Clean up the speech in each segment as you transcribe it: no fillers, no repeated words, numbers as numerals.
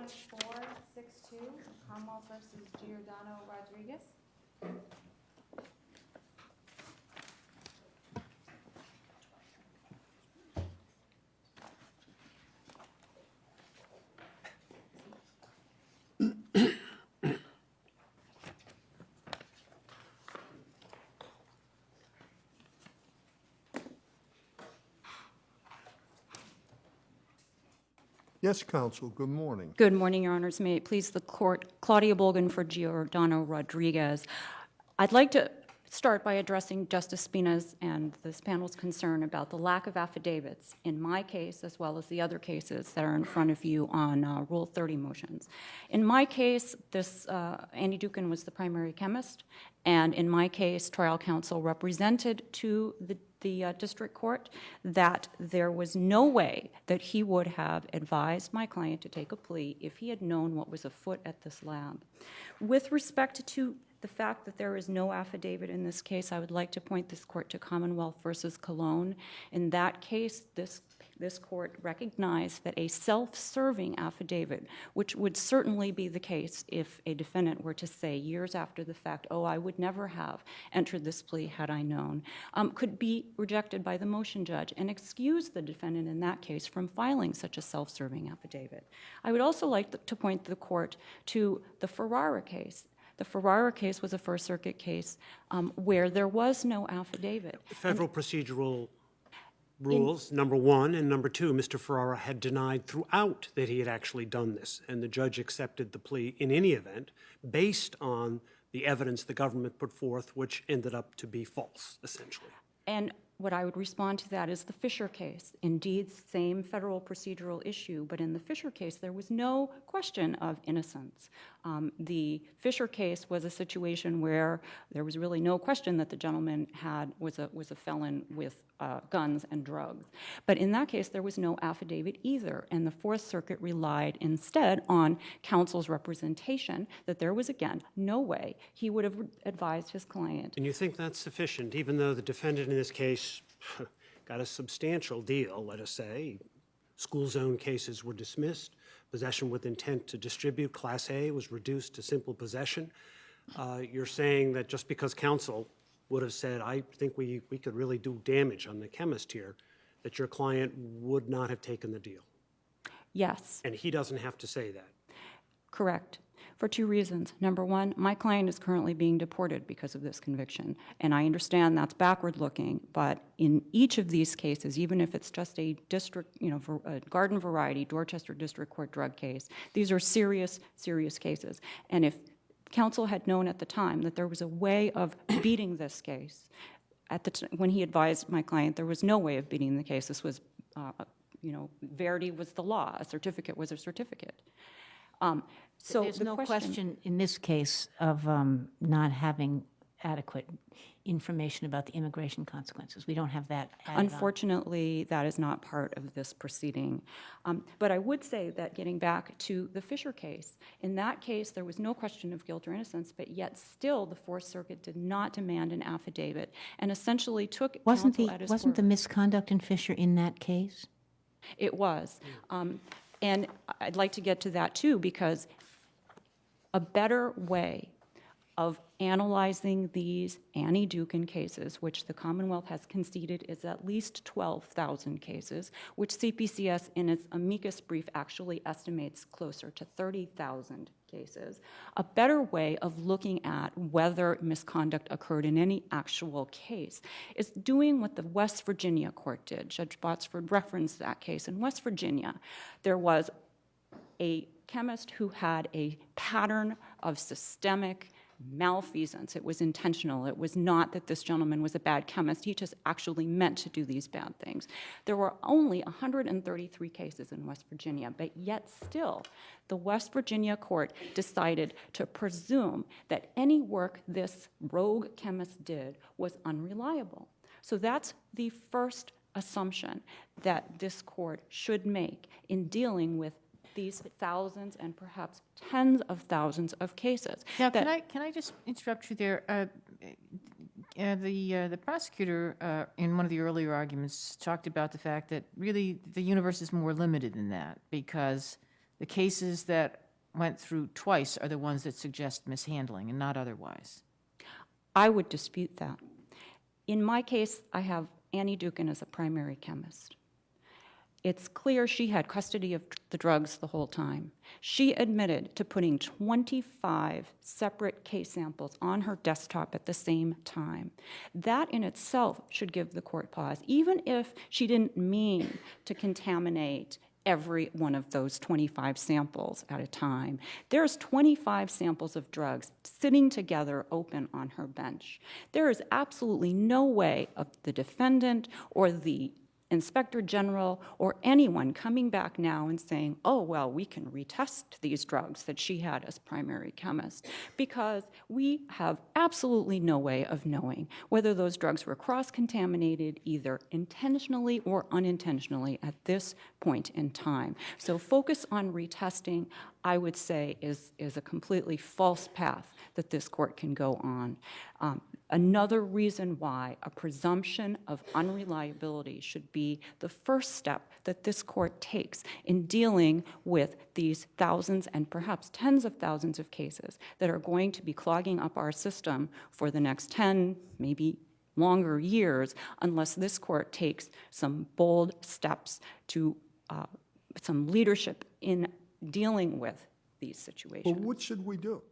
SJC-11462, Commonwealth versus Giordano Rodriguez. Yes, counsel, good morning. Good morning, Your Honors. May it please the Court, Claudia Bolgan for Giordano Rodriguez. I'd like to start by addressing Justice Spina's and this panel's concern about the lack of affidavits in my case as well as the other cases that are in front of you on Rule 30 motions. In my case, Andy Dukin was the primary chemist, and in my case, trial counsel represented to the district court that there was no way that he would have advised my client to take a plea if he had known what was afoot at this lab. With respect to the fact that there is no affidavit in this case, I would like to point this court to Commonwealth versus Cologne. In that case, this court recognized that a self-serving affidavit, which would certainly be the case if a defendant were to say years after the fact, oh, I would never have entered this plea had I known, could be rejected by the motion judge and excuse the defendant in that case from filing such a self-serving affidavit. I would also like to point the court to the Ferrara case. The Ferrara case was a First Circuit case where there was no affidavit. Federal procedural rules, number one, and number two, Mr. Ferrara had denied throughout that he had actually done this, and the judge accepted the plea in any event based on the evidence the government put forth, which ended up to be false, essentially. And what I would respond to that is the Fisher case. Indeed, same federal procedural issue, but in the Fisher case, there was no question of innocence. The Fisher case was a situation where there was really no question that the gentleman was a felon with guns and drugs. But in that case, there was no affidavit either, and the Fourth Circuit relied instead on counsel's representation that there was, again, no way he would have advised his client. And you think that's sufficient, even though the defendant in this case got a substantial deal, let us say? School zone cases were dismissed. Possession with intent to distribute, Class A, was reduced to simple possession. You're saying that just because counsel would have said, I think we could really do damage on the chemist here, that your client would not have taken the deal? Yes. And he doesn't have to say that? Correct. For two reasons. Number one, my client is currently being deported because of this conviction. And I understand that's backward looking, but in each of these cases, even if it's just a district, a garden variety Dorchester District Court drug case, these are serious, serious cases. And if counsel had known at the time that there was a way of beating this case, when he advised my client, there was no way of beating the case. This was, verity was the law. A certificate was a certificate. So there's no question in this case of not having adequate information about the immigration consequences. We don't have that added Unfortunately, that is not part of this proceeding. But I would say that getting back to the Fisher case, in that case, there was no question of guilt or innocence, but yet still the Fourth Circuit did not demand an affidavit and essentially took counsel at his word. Wasn't the misconduct in Fisher in that case? It was. And I'd like to get to that, too, because a better way of analyzing these Annie Dukin cases, which the Commonwealth has conceded is at least 12,000 cases, which CPCS in its amicus brief actually estimates closer to 30,000 cases. A better way of looking at whether misconduct occurred in any actual case is doing what the West Virginia court did. Judge Botsford referenced that case. In West Virginia, there was a chemist who had a pattern of systemic malfeasance. It was intentional. It was not that this gentleman was a bad chemist. He just actually meant to do these bad things. There were only 133 cases in West Virginia, but yet still, the West Virginia court decided to presume that any work this rogue chemist did was unreliable. So that's the first assumption that this court should make in dealing with these thousands and perhaps tens of thousands of cases. Now, can I just interrupt you there? The prosecutor in one of the earlier arguments talked about the fact that really the universe is more limited than that because the cases that went through twice are the ones that suggest mishandling and not otherwise. I would dispute that. In my case, I have Annie Dukin as a primary chemist. It's clear she had custody of the drugs the whole time. She admitted to putting 25 separate case samples on her desktop at the same time. That in itself should give the court pause, even if she didn't mean to contaminate every one of those 25 samples at a time. There's 25 samples of drugs sitting together open on her bench. There is absolutely no way of the defendant or the Inspector General or anyone coming back now and saying, oh, well, we can retest these drugs that she had as primary chemist, because we have absolutely no way of knowing whether those drugs were cross-contaminated either intentionally or unintentionally at this point in time. So focus on retesting, I would say, is a completely false path that this court can go on. Another reason why a presumption of unreliability should be the first step that this court takes in dealing with these thousands and perhaps tens of thousands of cases that are going to be clogging up our system for the next 10, maybe longer years, unless this court takes some bold steps to some leadership in dealing with these situations. Well, what should we do?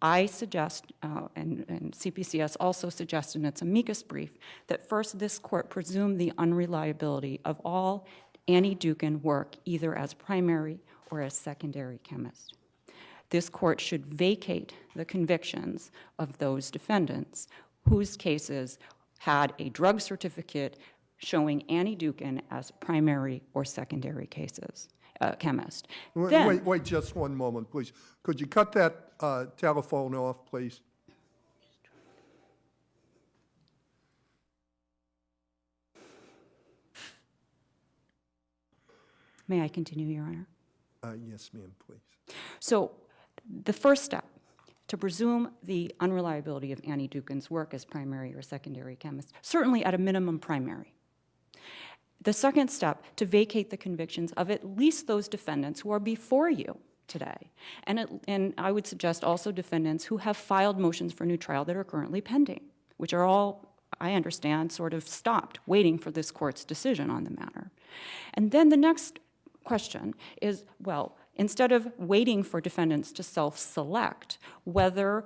I suggest, and CPCS also suggests in its amicus brief, that first this court presume the unreliability of all Annie Dukin work either as primary or as secondary chemist. This court should vacate the convictions of those defendants whose cases had a drug certificate showing Annie Dukin as primary or secondary cases. Chemist. Wait just one moment, please. Could you cut that telephone off, please? May I continue, Your Honor? Yes, ma'am, please. So the first step, to presume the unreliability of Annie Dukin's work as primary or secondary chemist, certainly at a minimum primary. The second step, to vacate the convictions of at least those defendants who are before you today. And I would suggest also defendants who have filed motions for new trial that are currently pending, which are all, I understand, sort of stopped waiting for this court's decision on the matter. And then the next question is, well, instead of waiting for defendants to self-select, whether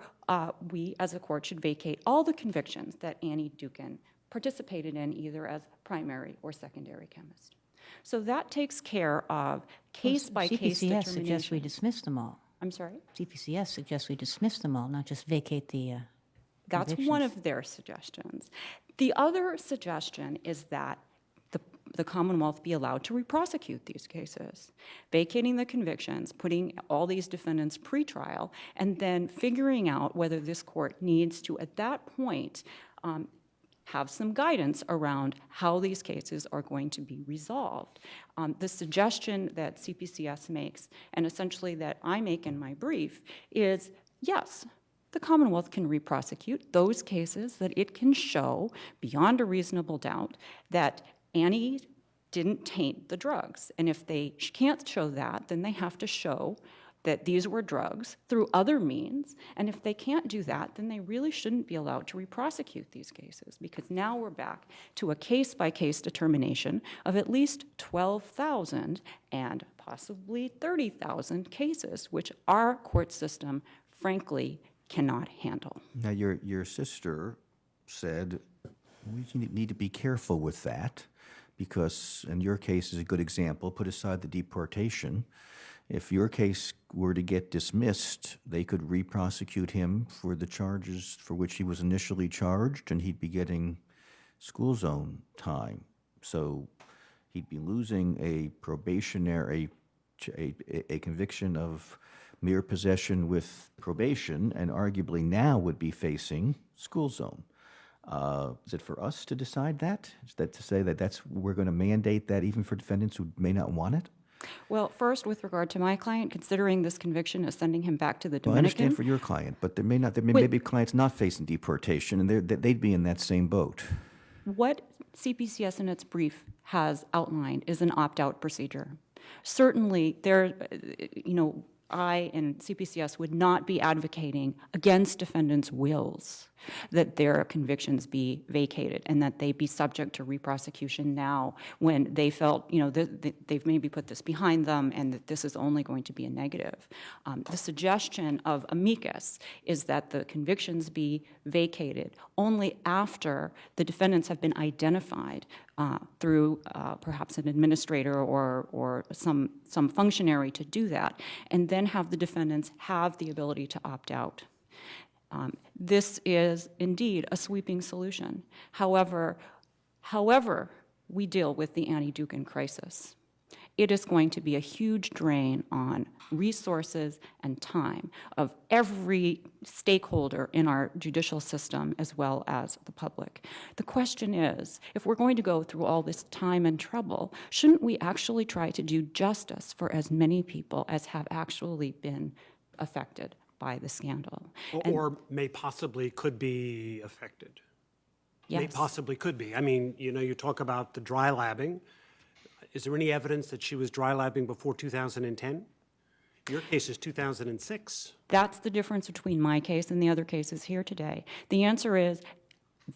we as a court should vacate all the convictions that Annie Dukin participated in either as primary or secondary chemist. So that takes care of case-by-case determination. CPCS suggests we dismiss them all. I'm sorry? CPCS suggests we dismiss them all, not just vacate the That's convictions. one of their suggestions. The other suggestion is that the Commonwealth be allowed to re-prosecute these cases, vacating the convictions, putting all these defendants pre-trial, and then figuring out whether this court needs to, at that point, have some guidance around how these cases are going to be resolved. The suggestion that CPCS makes, and essentially that I make in my brief, is yes, the Commonwealth can re-prosecute those cases that it can show beyond a reasonable doubt that Annie didn't taint the drugs. And if they can't show that, then they have to show that these were drugs through other means, and if they can't do that, then they really shouldn't be allowed to re-prosecute these cases, because now we're back to a case-by-case determination of at least 12,000 and possibly 30,000 cases, which our court system, frankly, cannot handle. Now, your sister said we need to be careful with that, because, and your case is a good example, put aside the deportation. If your case were to get dismissed, they could re-prosecute him for the charges for which he was initially charged, and he'd be getting school zone time. So he'd be losing a probationary, a conviction of mere possession with probation, and arguably now would be facing school zone. Is it for us to decide that? Is that to say that we're going to mandate that even for defendants who may not want it? Well, first, with regard to my client, considering this conviction is sending him back to the Well, I Dominican. understand for your client, but there may be clients not facing deportation, and they'd be in that same boat. What CPCS in its brief has outlined is an opt-out procedure. Certainly, I and CPCS would not be advocating against defendants' wills that their convictions be vacated and that they be subject to reprosecution now when they felt, they've maybe put this behind them and that this is only going to be a negative. The suggestion of amicus is that the convictions be vacated only after the defendants have been identified through perhaps an administrator or some functionary to do that, and then have the defendants have the ability to opt out. This is indeed a sweeping solution. However we deal with the anti-Dukin crisis, it is going to be a huge drain on resources and time of every stakeholder in our judicial system as well as the public. The question is, if we're going to go through all this time and trouble, shouldn't we actually try to do justice for as many people as have actually been affected by the scandal? Or may possibly could be affected. May Yes. possibly could be. I mean, you talk about the dry labbing. Is there any evidence that she was dry labbing before 2010? Your case is 2006. That's the difference between my case and the other cases here today. The answer is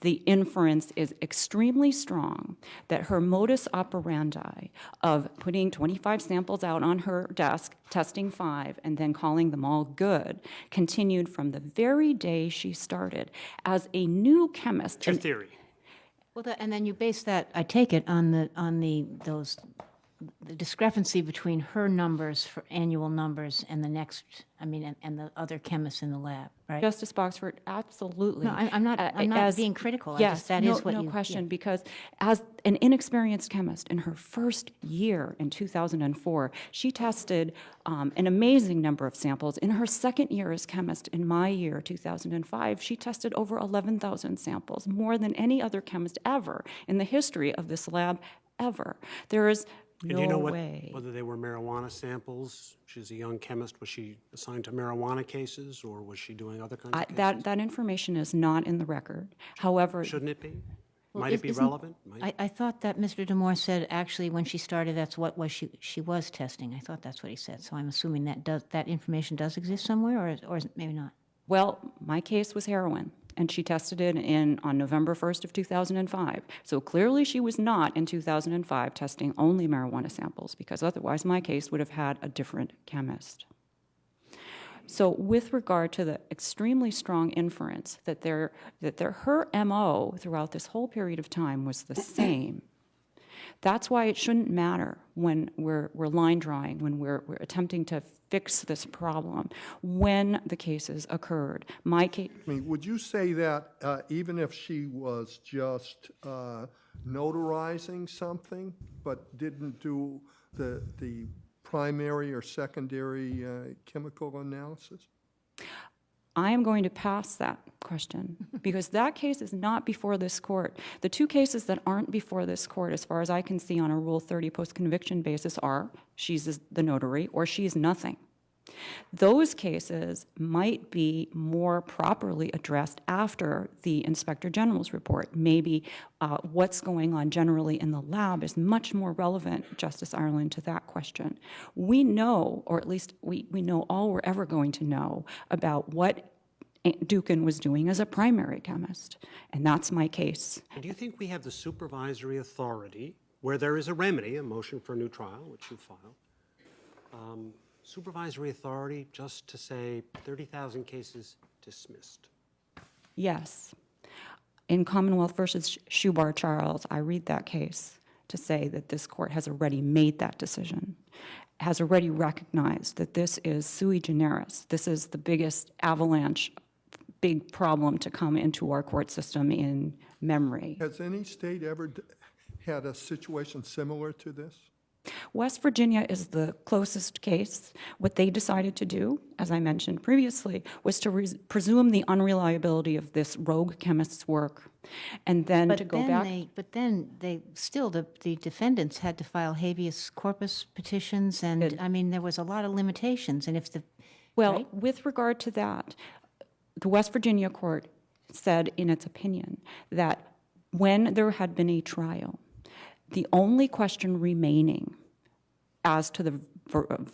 the inference is extremely strong that her modus operandi of putting 25 samples out on her desk, testing 5, and then calling them all good, continued from the very day she started as a new chemist. Your theory. Well, and then you base that, I take it, on the discrepancy between her numbers for annual numbers and the next, and the other chemists in the lab, right? Justice Boxford, absolutely. No, I'm not being critical. Yes, That no, is what no you. question, because as an inexperienced chemist in her first year in 2004, she tested an amazing number of samples. In her second year as chemist, in my year, 2005, she tested over 11,000 samples, more than any other chemist ever in the history of this lab ever. There is And do you know way. whether they were marijuana samples? She's a young chemist. Was she assigned to marijuana cases, or was she doing other kinds of cases? That information is not in the record. However, Shouldn't it be? Well, Might it be isn't- relevant? Might- I thought that Mr. Demore said actually when she started, that's what she was testing. I thought that's what he said. So I'm assuming that information does exist somewhere, or is it maybe not? well, my case was heroin, and she tested it on November 1st of 2005. So clearly she was not in 2005 testing only marijuana samples, because otherwise my case would have had a different chemist. So with regard to the extremely strong inference that her MO throughout this whole period of time was the same, that's why it shouldn't matter when we're line drawing, when we're attempting to fix this problem, when the cases occurred. My case, Would you say that even if she was just notarizing something, but didn't do the primary or secondary chemical analysis? I am going to pass that question because that case is not before this court. The two cases that aren't before this court, as far as I can see on a Rule 30 post-conviction basis, are she's the notary or she's nothing. Those cases might be more properly addressed after the Inspector General's report. Maybe what's going on generally in the lab is much more relevant, Justice Ireland, to that question. We know, or at least we know all we're ever going to know about what Dukin was doing as a primary chemist, and that's my case. And do you think we have the supervisory authority, where there is a remedy, a motion for a new trial, which you filed, supervisory authority just to say 30,000 cases dismissed? Yes. In Commonwealth versus Shubar Charles, I read that case to say that this court has already made that decision, has already recognized that this is sui generis. This is the biggest avalanche, big problem to come into our court system in memory. Has any state ever had a situation similar to this? West Virginia is the closest case. What they decided to do, as I mentioned previously, was to presume the unreliability of this rogue chemist's work, and then to go back. But then they still, the defendants had to file habeas corpus petitions, and I mean, there was a lot of limitations, and if the, Well, right? with regard to that, the West Virginia court said in its opinion that when there had been a trial, the only question remaining as to the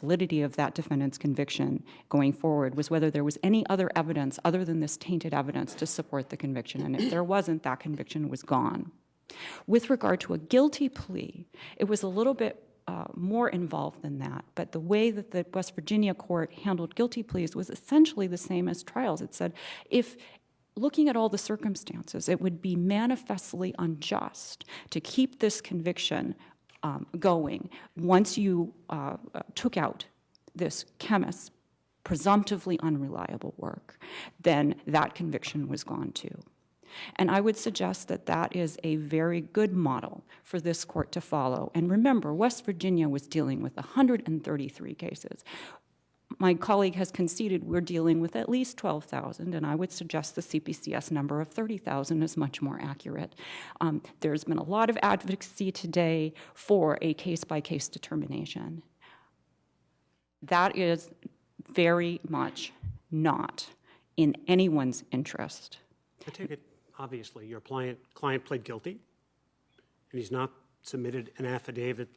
validity of that defendant's conviction going forward was whether there was any other evidence other than this tainted evidence to support the conviction. And if there wasn't, that conviction was gone. With regard to a guilty plea, it was a little bit more involved than that, but the way that the West Virginia court handled guilty pleas was essentially the same as trials. It said, if looking at all the circumstances, it would be manifestly unjust to keep this conviction going once you took out this chemist's presumptively unreliable work, then that conviction was gone too. And I would suggest that that is a very good model for this court to follow. And remember, West Virginia was dealing with 133 cases. My colleague has conceded we're dealing with at least 12,000, and I would suggest the CPCS number of 30,000 is much more accurate. There's been a lot of advocacy today for a case-by-case determination. That is very much not in anyone's interest. I take it, obviously, your client pled guilty, and he's not submitted an affidavit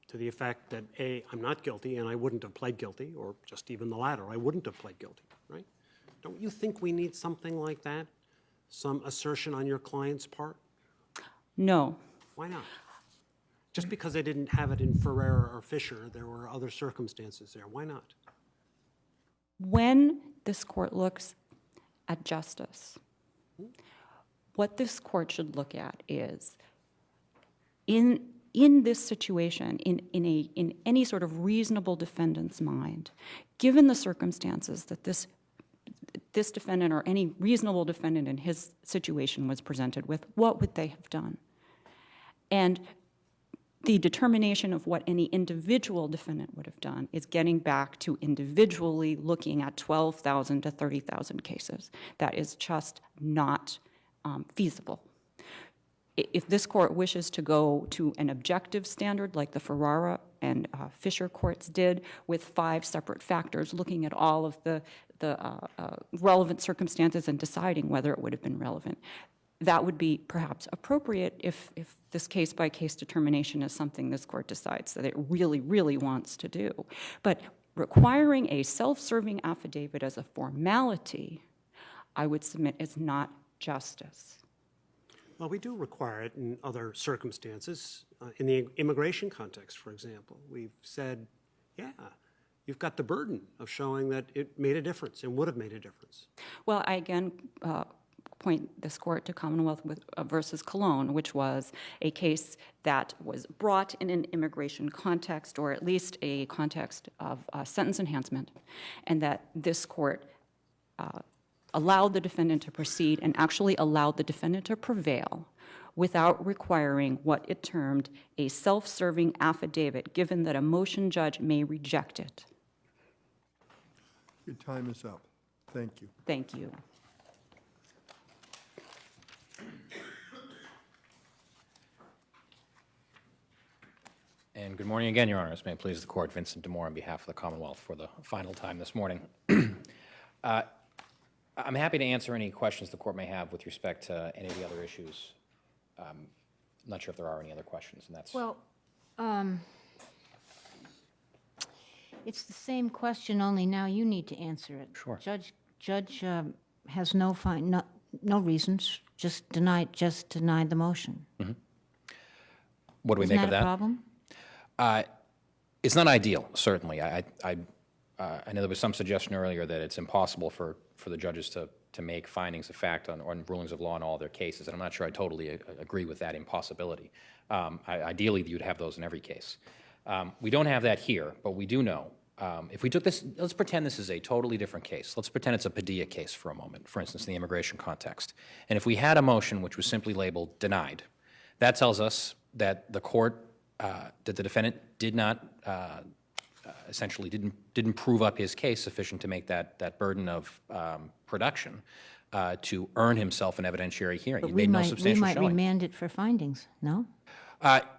to the effect that, A, I'm not guilty and I wouldn't have pled guilty, or just even the latter, I wouldn't have pled guilty, right? Don't you think we need something like that? Some assertion on your client's part? No. Why not? Just because they didn't have it in Ferrer or Fisher, there were other circumstances there. Why not? When this court looks at justice, what this court should look at is, in this situation, in any sort of reasonable defendant's mind, given the circumstances that this defendant or any reasonable defendant in his situation was presented with, what would they have done? And the determination of what any individual defendant would have done is getting back to individually looking at 12,000 to 30,000 cases. That is just not feasible. If this court wishes to go to an objective standard like the Ferrara and Fisher courts did, with 5 separate factors looking at all of the relevant circumstances and deciding whether it would have been relevant, that would be perhaps appropriate if this case-by-case determination is something this court decides that it really, really wants to do. But requiring a self-serving affidavit as a formality, I would submit, is not justice. Well, we do require it in other circumstances. In the immigration context, for example, we've said, yeah, you've got the burden of showing that it made a difference and would have made a difference. Well, I again point this court to Commonwealth versus Cologne, which was a case that was brought in an immigration context, or at least a context of sentence enhancement, and that this court allowed the defendant to proceed and actually allowed the defendant to prevail without requiring what it termed a self-serving affidavit, given that a motion judge may reject it. Your time is up. Thank you. Thank you. And good morning again, Your Honors. May it please the Court, Vincent Demore on behalf of the Commonwealth for the final time this morning. I'm happy to answer any questions the Court may have with respect to any of the other issues. I'm not sure if there are any other questions, and that's... Well, it's the same question, only now you need to answer it. Sure. Judge has no reasons, just denied the motion. Mm-hmm. What do we make of that? Isn't that a problem? It's not ideal, certainly. I know there was some suggestion earlier that it's impossible for the judges to make findings of fact on rulings of law in all their cases, and I'm not sure I totally agree with that impossibility. Ideally, you'd have those in every case. We don't have that here, but we do know. If we took this, let's pretend this is a totally different case. Let's pretend it's a Padilla case for a moment, for instance, in the immigration context. And if we had a motion which was simply labeled denied, that tells us that the court, that the defendant did not, essentially didn't prove up his case sufficient to make that burden of production to earn himself an evidentiary hearing. But He made no substantial we might showing. remand it for findings, no?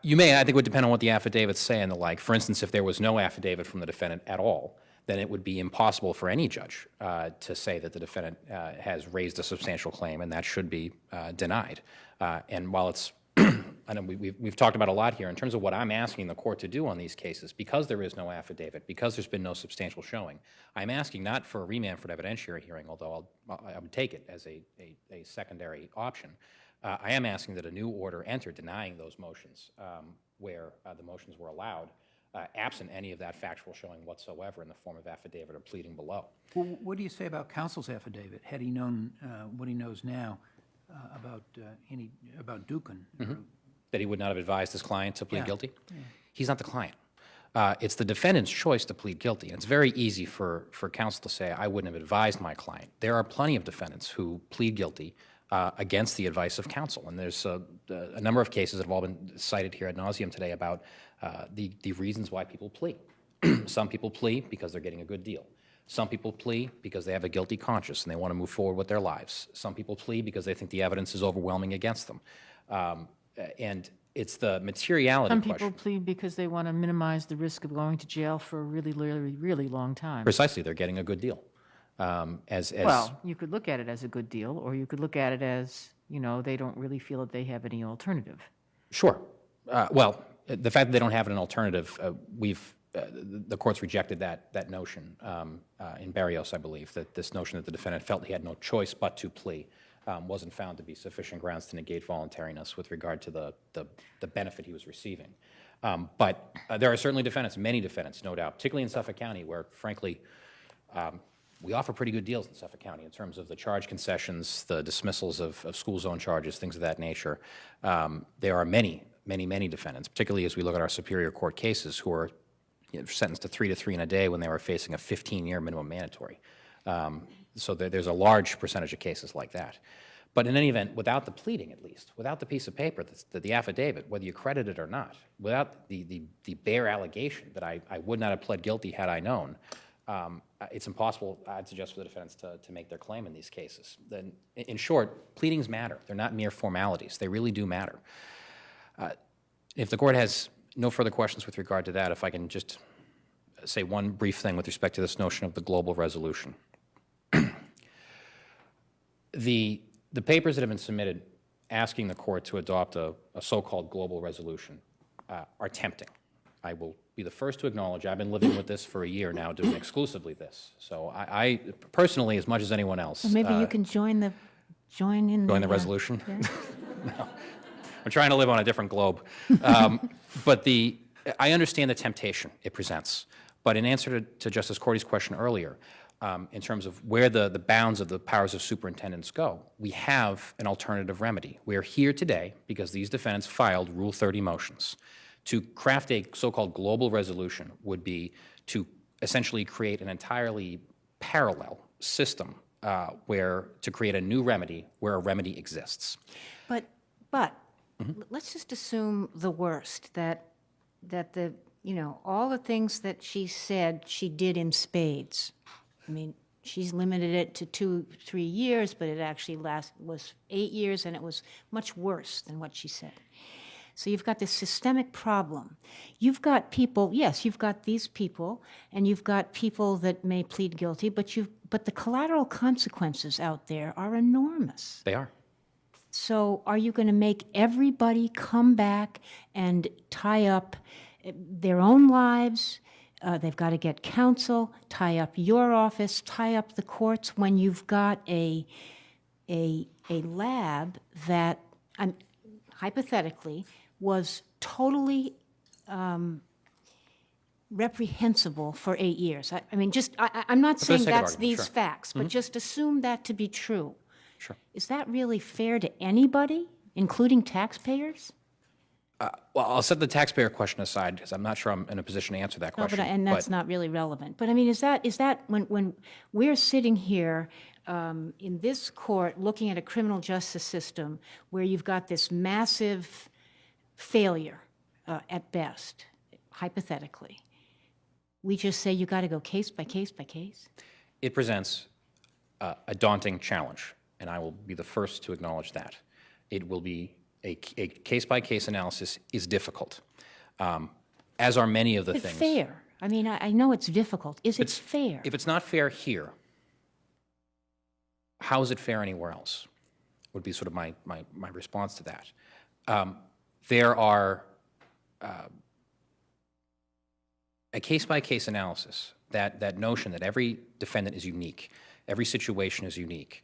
You may. I think it would depend on what the affidavits say and the like. For instance, if there was no affidavit from the defendant at all, then it would be impossible for any judge to say that the defendant has raised a substantial claim, and that should be denied. And while it's I know we've talked about a lot here in terms of what I'm asking the court to do on these cases, because there is no affidavit, because there's been no substantial showing. I'm asking not for a remand for an evidentiary hearing, although I would take it as a secondary option. I am asking that a new order enter denying those motions where the motions were allowed, absent any of that factual showing whatsoever in the form of affidavit or pleading below. Well, what do you say about counsel's affidavit? Had he known what he knows now about Dukin? That he would not have advised his client to plead Yeah. guilty? He's not the client. It's the defendant's choice to plead guilty. And it's very easy for counsel to say, I wouldn't have advised my client. There are plenty of defendants who plead guilty against the advice of counsel. And there's a number of cases that have all been cited here ad nauseum today about the reasons why people plea. Some people plea because they're getting a good deal. Some people plea because they have a guilty conscience and they want to move forward with their lives. Some people plea because they think the evidence is overwhelming against them. And it's the materiality Some question. people plead because they want to minimize the risk of going to jail for a really, really, really long time. Precisely, they're getting a good deal. Well, you could look at it as a good deal, or you could look at it as, they don't really feel that they have any alternative. Sure. Well, the fact that they don't have an alternative, the courts rejected that notion in Barrios, I believe, that this notion that the defendant felt he had no choice but to plea wasn't found to be sufficient grounds to negate voluntariness with regard to the benefit he was receiving. But there are certainly defendants, many defendants, no doubt, particularly in Suffolk County, where, frankly, we offer pretty good deals in Suffolk County in terms of the charge concessions, the dismissals of school zone charges, things of that nature. There are many defendants, particularly as we look at our Superior Court cases, who are sentenced to 3 to 3 in a day when they were facing a 15-year minimum mandatory. So there's a large percentage of cases like that. But in any event, without the pleading, at least, without the piece of paper, the affidavit, whether you credit it or not, without the bare allegation that I would not have pled guilty had I known, it's impossible, I'd suggest, for the defendants to make their claim in these cases. Then, in short, pleadings matter. They're not mere formalities. They really do matter. If the court has no further questions with regard to that, if I can just say one brief thing with respect to this notion of the global resolution. The papers that have been submitted asking the court to adopt a so-called global resolution are tempting. I will be the first to acknowledge I've been living with this for a year now, doing exclusively this. So I personally, as much as anyone else. Well, maybe you can join the resolution? Yeah. No. I'm trying to live on a different globe. But I understand the temptation it presents. But in answer to Justice Cordy's question earlier, in terms of where the bounds of the powers of superintendents go, we have an alternative remedy. We are here today because these defendants filed Rule 30 motions. To craft a so-called global resolution would be to essentially create an entirely parallel system to create a new remedy where a remedy exists. But let's just assume the worst, that all the things that she said she did in spades. I mean, she's limited it to 2-3 years, but it actually was 8 years, and it was much worse than what she said. So you've got this systemic problem. You've got people, yes, you've got these people, and you've got people that may plead guilty, but the collateral consequences out there are enormous. They are. So are you going to make everybody come back and tie up their own lives? They've got to get counsel, tie up your office, tie up the courts when you've got a lab that, hypothetically, was totally reprehensible for 8 years. I'm not saying that's these sure. facts, but just assume that to be true. Sure. Is that really fair to anybody, including taxpayers? Well, I'll set the taxpayer question aside because I'm not sure I'm in a position to answer that question. And that's not really relevant. But I mean, is that when we're sitting here in this court looking at a criminal justice system where you've got this massive failure at best, hypothetically, we just say you got to go case by case by case? It presents a daunting challenge, and I will be the first to acknowledge that. It will be a case-by-case analysis is difficult, as are many of the Is it things. fair? I mean, I know it's difficult. Is it fair? If it's not fair here, how is it fair anywhere else? Would be sort of my response to that. there are a case-by-case analysis, that notion that every defendant is unique, every situation is unique,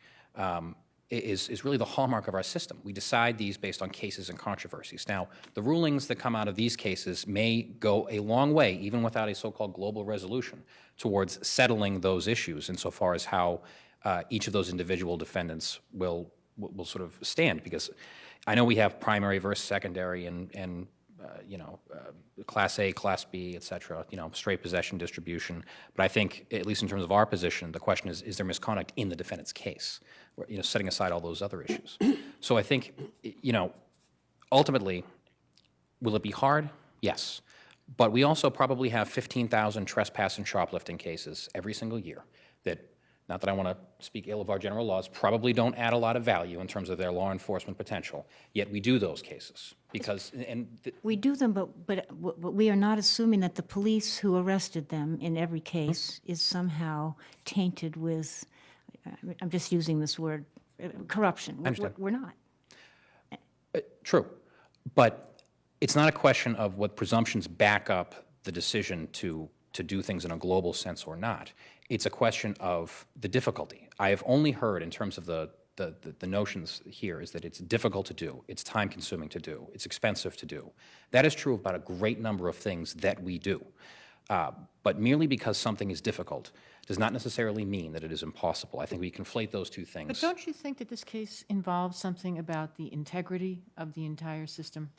is really the hallmark of our system. We decide these based on cases and controversies. Now, the rulings that come out of these cases may go a long way, even without a so-called global resolution, towards settling those issues insofar as how each of those individual defendants will sort of stand. Because I know we have primary versus secondary and Class A, Class B, et cetera, straight possession distribution. But I think, at least in terms of our position, the question is there misconduct in the defendant's case? Setting aside all those other issues. So I think, ultimately, will it be hard? Yes. But we also probably have 15,000 trespass and shoplifting cases every single year that, not that I want to speak ill of our general laws, probably don't add a lot of value in terms of their law enforcement potential, yet we do those cases. Because, We do them, but we are not assuming that the police who arrested them in every case is somehow tainted with, I'm just using this word, corruption. We're not. True. But it's not a question of what presumptions back up the decision to do things in a global sense or not. It's a question of the difficulty. I have only heard, in terms of the notions here, is that it's difficult to do, it's time-consuming to do, it's expensive to do. That is true about a great number of things that we do. But merely because something is difficult does not necessarily mean that it is impossible. I think we conflate those two things. But don't you think that this case involves something about the integrity of the entire system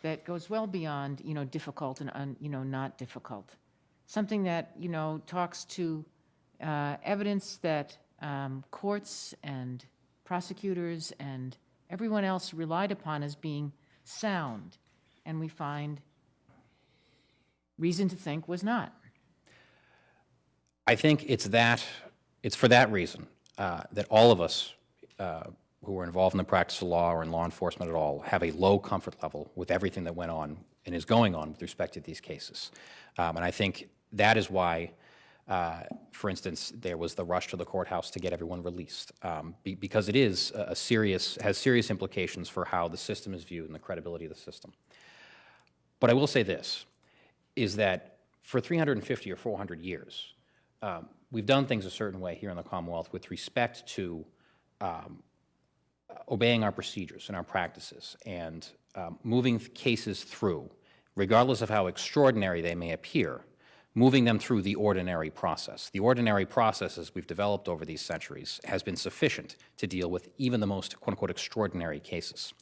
that goes well beyond, difficult and, not difficult? Something that, talks to evidence that courts and prosecutors and everyone else relied upon as being sound, and we find reason to think was not. I think it's for that reason that all of us who are involved in the practice of law or in law enforcement at all have a low comfort level with everything that went on and is going on with respect to these cases. And I think that is why, for instance, there was the rush to the courthouse to get everyone released, because it is has serious implications for how the system is viewed and the credibility of the system. But I will say this, is that for 350 or 400 years, we've done things a certain way here in the Commonwealth with respect to obeying our procedures and our practices and moving cases through, regardless of how extraordinary they may appear, moving them through the ordinary process. The ordinary process, as we've developed over these centuries, has been sufficient to deal with even the most, quote-unquote, extraordinary cases.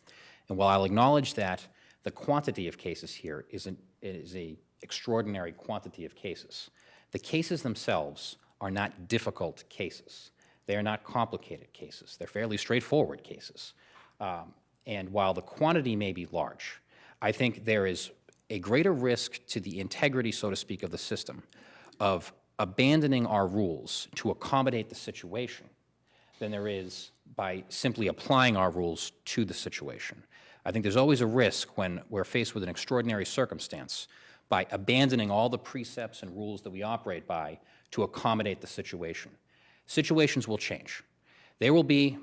And while I'll acknowledge that the quantity of cases here is an extraordinary quantity of cases, the cases themselves are not difficult cases. They are not complicated cases. They're fairly straightforward cases. And while the quantity may be large, I think there is a greater risk to the integrity, so to speak, of the system of abandoning our rules to accommodate the situation than there is by simply applying our rules to the situation. I think there's always a risk when we're faced with an extraordinary circumstance by abandoning all the precepts and rules that we operate by to accommodate the situation. Situations will change. There will be,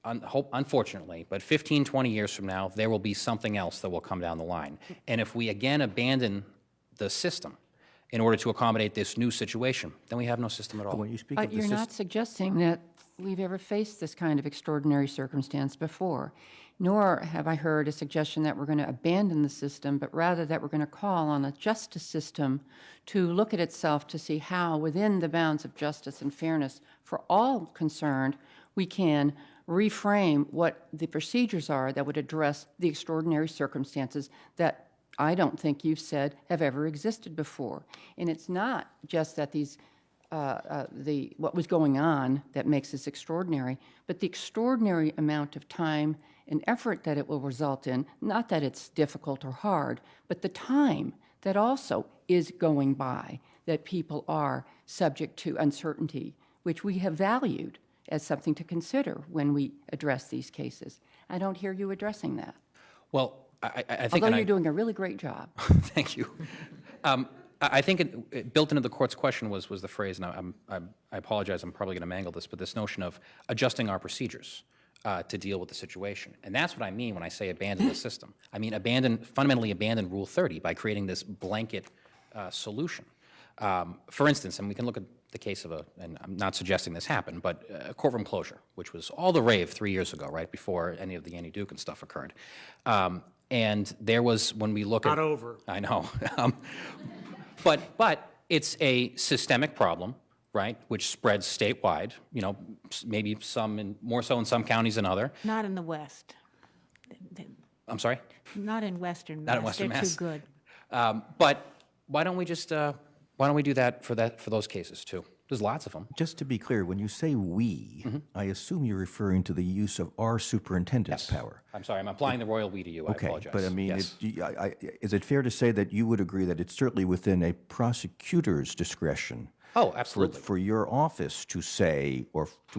unfortunately, but 15, 20 years from now, there will be something else that will come down the line. And if we again abandon the system in order to accommodate this new situation, then we have no system at all. When you speak But of the you're system, not suggesting that we've ever faced this kind of extraordinary circumstance before, nor have I heard a suggestion that we're going to abandon the system, but rather that we're going to call on the justice system to look at itself to see how, within the bounds of justice and fairness for all concerned, we can reframe what the procedures are that would address the extraordinary circumstances that I don't think you've said have ever existed before. And it's not just that these what was going on that makes this extraordinary, but the extraordinary amount of time and effort that it will result in, not that it's difficult or hard, but the time that also is going by, that people are subject to uncertainty, which we have valued as something to consider when we address these cases. I don't hear you addressing that. Well, I think... Although you're doing a really great job. Thank you. I think built into the court's question was the phrase, and I apologize, I'm probably going to mangle this, but this notion of adjusting our procedures. to deal with the situation. And that's what I mean when I say abandon the system. I mean fundamentally abandon Rule 30 by creating this blanket solution. For instance, and we can look at the case of and I'm not suggesting this happened, but a courtroom closure, which was all the rave 3 years ago, right, before any of the Annie Duke and stuff occurred. And there was, when we look at... Not over. I know. But it's a systemic problem, right, which spreads statewide, maybe more so in some counties than other. Not in the West. I'm sorry? Not in Western Mass. Not in Western They're Mass. too good. But why don't we do that for those cases too? There's lots of them. Just to be clear, when you say "we," I assume you're referring to the use of our superintendent's power. I'm sorry, I'm applying the royal we to you. I apologize. But I mean, Yes. is it fair to say that you would agree that it's certainly within a prosecutor's discretion Oh, absolutely. for your office to say,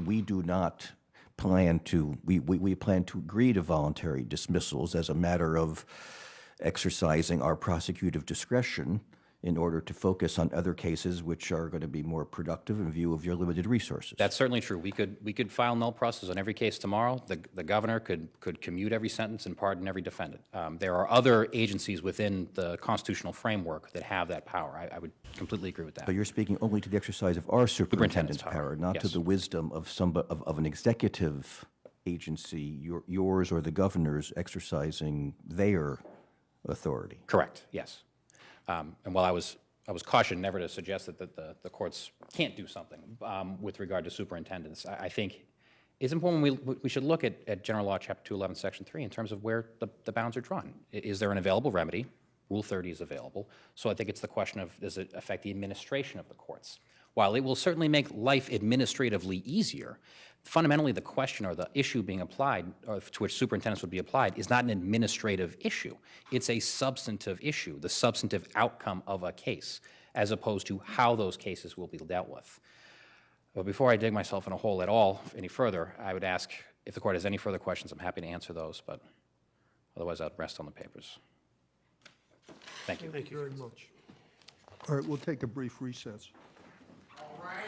we do not plan to, we plan to agree to voluntary dismissals as a matter of exercising our prosecutive discretion in order to focus on other cases which are going to be more productive in view of your limited resources? That's certainly true. We could file null process on every case tomorrow. The governor could commute every sentence and pardon every defendant. There are other agencies within the constitutional framework that have that power. I would completely agree with that. But you're speaking only to the exercise of our superintendent's power, not to yes. the wisdom of an executive agency, yours or the governor's, exercising their authority. Correct, yes. And while I was cautioned never to suggest that the courts can't do something with regard to superintendents, I think it's important we should look at General Law, Chapter 211, Section 3, in terms of where the bounds are drawn. Is there an available remedy? Rule 30 is available. So I think it's the question of, does it affect the administration of the courts? While it will certainly make life administratively easier, fundamentally the question or the issue being applied, or to which superintendents would be applied, is not an administrative issue. It's a substantive issue, the substantive outcome of a case, as opposed to how those cases will be dealt with. But before I dig myself in a hole at all any further, I would ask if the court has any further questions. I'm happy to answer those, but otherwise I'd rest on the papers. Thank you. Thank you very much. All right, we'll take a brief recess. All right.